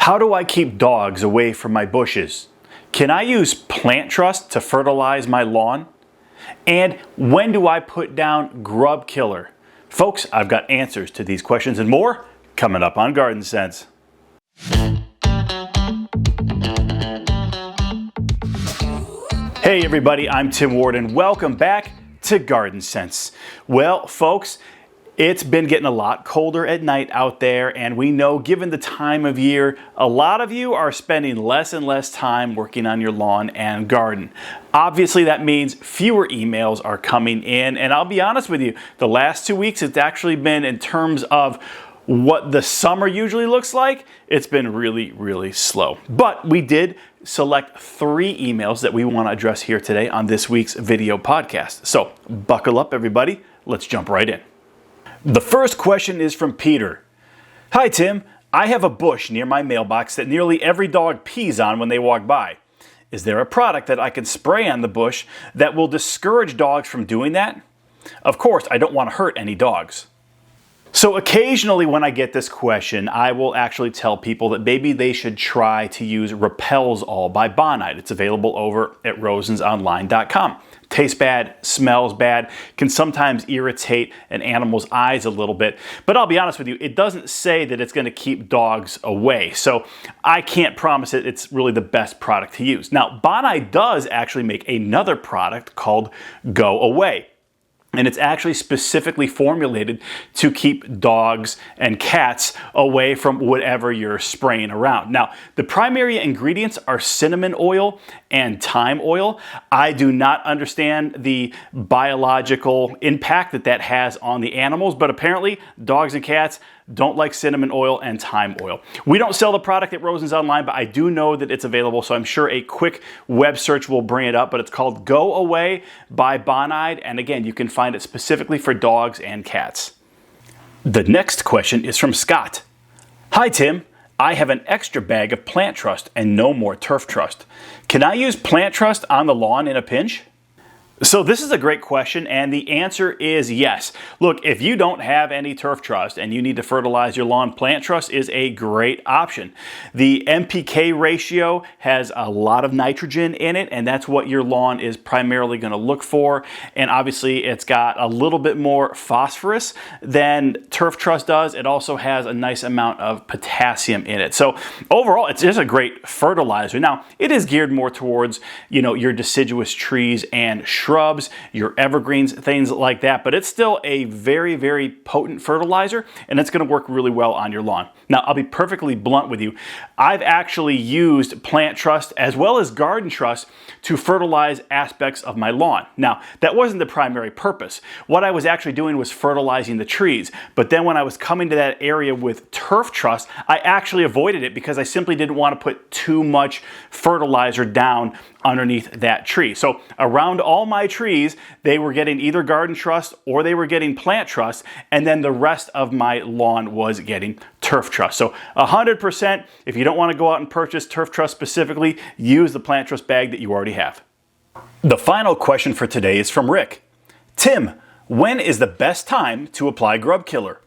How do I keep dogs away from my bushes? Can I use plant trust to fertilize my lawn? And when do I put down Grub Killer? Folks, I've got answers to these questions and more coming up on Garden Sense. Hey everybody, I'm Tim Ward and welcome back to Garden Sense. Well, folks, it's been getting a lot colder at night out there, and we know given the time of year, a lot of you are spending less and less time working on your lawn and garden. Obviously, that means fewer emails are coming in, and I'll be honest with you, the last 2 weeks it's actually been, in terms of what the summer usually looks like, it's been really slow. But we did select 3 emails that we want to address here today on this week's video podcast. So buckle up everybody, let's jump right in. The first question is from Peter. Hi Tim, I have a bush near my mailbox that nearly every dog pees on when they walk by. Is there a product that I can spray on the bush that will discourage dogs from doing that? Of course, I don't want to hurt any dogs. So occasionally when I get this question, I will actually tell people that maybe they should try to use Repels All by Bonide. It's available over at rosensonline.com. Tastes bad, smells bad, can sometimes irritate an animal's eyes a little bit. But I'll be honest with you, it doesn't say that it's going to keep dogs away. So I can't promise it's really the best product to use. Now, Bonide does actually make another product called Go Away. And it's actually specifically formulated to keep dogs and cats away from whatever you're spraying around. Now, the primary ingredients are cinnamon oil and thyme oil. I do not understand the biological impact that has on the animals, but apparently dogs and cats don't like cinnamon oil and thyme oil. We don't sell the product at Rosens Online, but I do know that it's available, so I'm sure a quick web search will bring it up, but it's called Go Away by Bonide, and again, you can find it specifically for dogs and cats. The next question is from Scott. Hi Tim, I have an extra bag of plant trust and no more turf trust. Can I use plant trust on the lawn in a pinch? So this is a great question, and the answer is yes. Look, if you don't have any turf trust and you need to fertilize your lawn, plant trust is a great option. The NPK ratio has a lot of nitrogen in it, and that's what your lawn is primarily going to look for. And obviously, it's got a little bit more phosphorus than turf trust does. It also has a nice amount of potassium in it. So overall, it's just a great fertilizer. Now, it is geared more towards, your deciduous trees and shrubs, your evergreens, things like that, but it's still a very potent fertilizer, and it's going to work really well on your lawn. Now, I'll be perfectly blunt with you. I've actually used plant trust as well as garden trust to fertilize aspects of my lawn. Now, that wasn't the primary purpose. What I was actually doing was fertilizing the trees, but then when I was coming to that area with turf trust, I actually avoided it because I simply didn't want to put too much fertilizer down underneath that tree. So around all my trees, they were getting either garden trust or they were getting plant trust, and then the rest of my lawn was getting turf trust. So 100%, if you don't want to go out and purchase turf trust specifically, use the plant trust bag that you already have. The final question for today is from Rick. Tim, when is the best time to apply Grub Killer?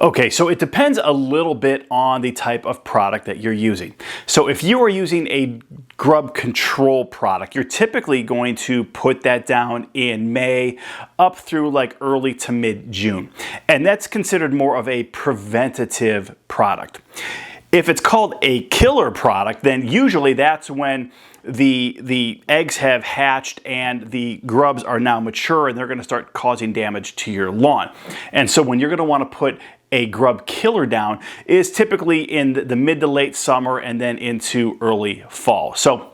Okay, so it depends a little bit on the type of product that you're using. So if you are using a grub control product, you're typically going to put that down in May up through like early to mid-June. And that's considered more of a preventative product. If it's called a killer product, then usually that's when the eggs have hatched and the grubs are now mature and they're going to start causing damage to your lawn. And so when you're going to want to put a Grub Killer down is typically in the mid to late summer and then into early fall. So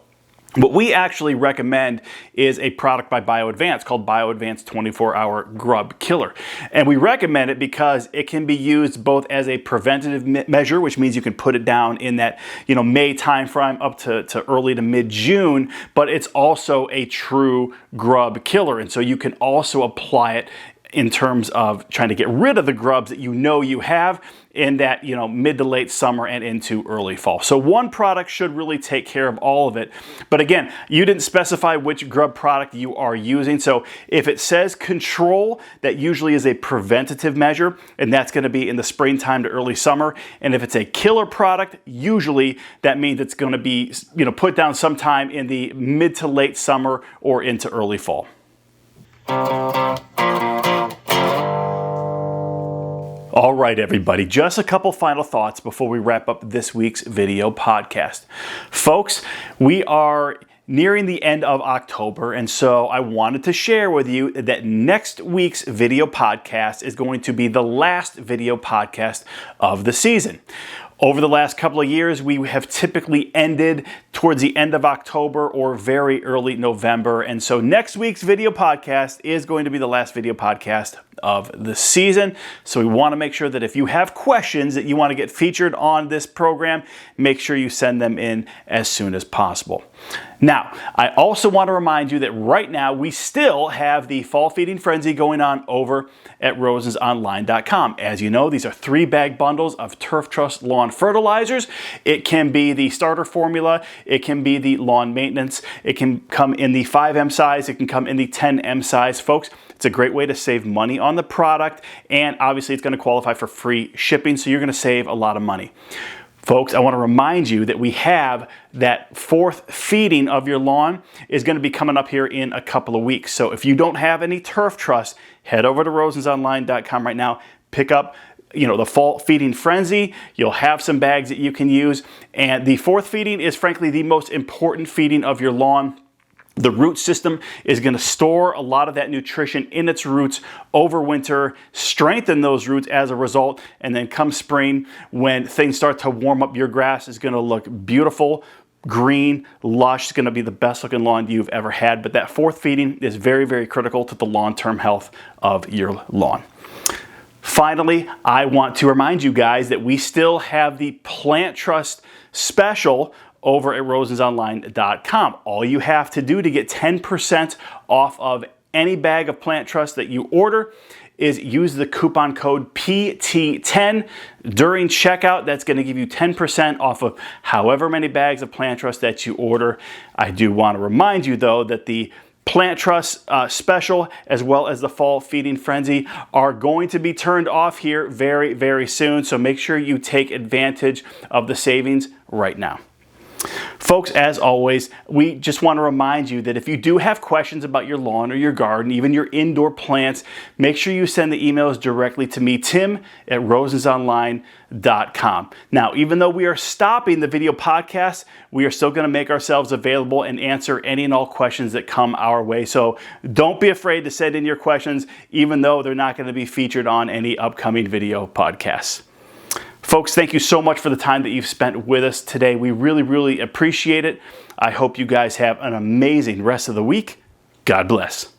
what we actually recommend is a product by BioAdvance called BioAdvance 24-Hour Grub Killer. And we recommend it because it can be used both as a preventative measure, which means you can put it down in that May timeframe up to early to mid-June, but it's also a true grub killer. And so you can also apply it in terms of trying to get rid of the grubs that you have, in that, mid to late summer and into early fall. So one product should really take care of all of it. But again, you didn't specify which Grub product you are using. So if it says control, that usually is a preventative measure, and that's going to be in the springtime to early summer. And if it's a killer product, usually that means it's going to be, put down sometime in the mid to late summer or into early fall. All right, everybody, just a couple final thoughts before we wrap up this week's video podcast. Folks, we are nearing the end of October, and so I wanted to share with you that next week's video podcast is going to be the last video podcast of the season. Over the last couple of years, we have typically ended towards the end of October or very early November. And so next week's video podcast is going to be the last video podcast of the season. So we want to make sure that if you have questions that you want to get featured on this program, make sure you send them in as soon as possible. Now, I also want to remind you that right now we still have the fall feeding frenzy going on over at rosensonline.com. As you know, these are 3-bag bundles of Turf Trust lawn fertilizers. It can be the starter formula, it can be the lawn maintenance, it can come in the 5M size, it can come in the 10M size. Folks, it's a great way to save money on the product, and obviously it's going to qualify for free shipping, so you're going to save a lot of money. Folks, I want to remind you that we have that 4th feeding of your lawn is going to be coming up here in a couple of weeks. So if you don't have any Turf Trust, head over to rosensonline.com right now, pick up the fall feeding frenzy. You'll have some bags that you can use. And the 4th feeding is frankly the most important feeding of your lawn. The root system is going to store a lot of that nutrition in its roots over winter, strengthen those roots as a result, and then come spring, when things start to warm up, your grass is going to look beautiful, green, lush. It's going to be the best looking lawn you've ever had. But that 4th feeding is very, very critical to the long-term health of your lawn. Finally, I want to remind you guys that we still have the Plant Trust special over at rosensonline.com. All you have to do to get 10% off of any bag of Plant Trust that you order is use the coupon code PT10 during checkout. That's going to give you 10% off of however many bags of Plant Trust that you order. I do want to remind you, though, that the Plant Trust special as well as the fall feeding frenzy are going to be turned off here very, very soon. So make sure you take advantage of the savings right now. Folks, as always, we just want to remind you that if you do have questions about your lawn or your garden, even your indoor plants, make sure you send the emails directly to me, Tim, at rosensonline.com. Now, even though we are stopping the video podcast, we are still going to make ourselves available and answer any and all questions that come our way. So don't be afraid to send in your questions, even though they're not going to be featured on any upcoming video podcasts. Folks, thank you so much for the time that you've spent with us today. We really, really appreciate it. I hope you guys have an amazing rest of the week. God bless.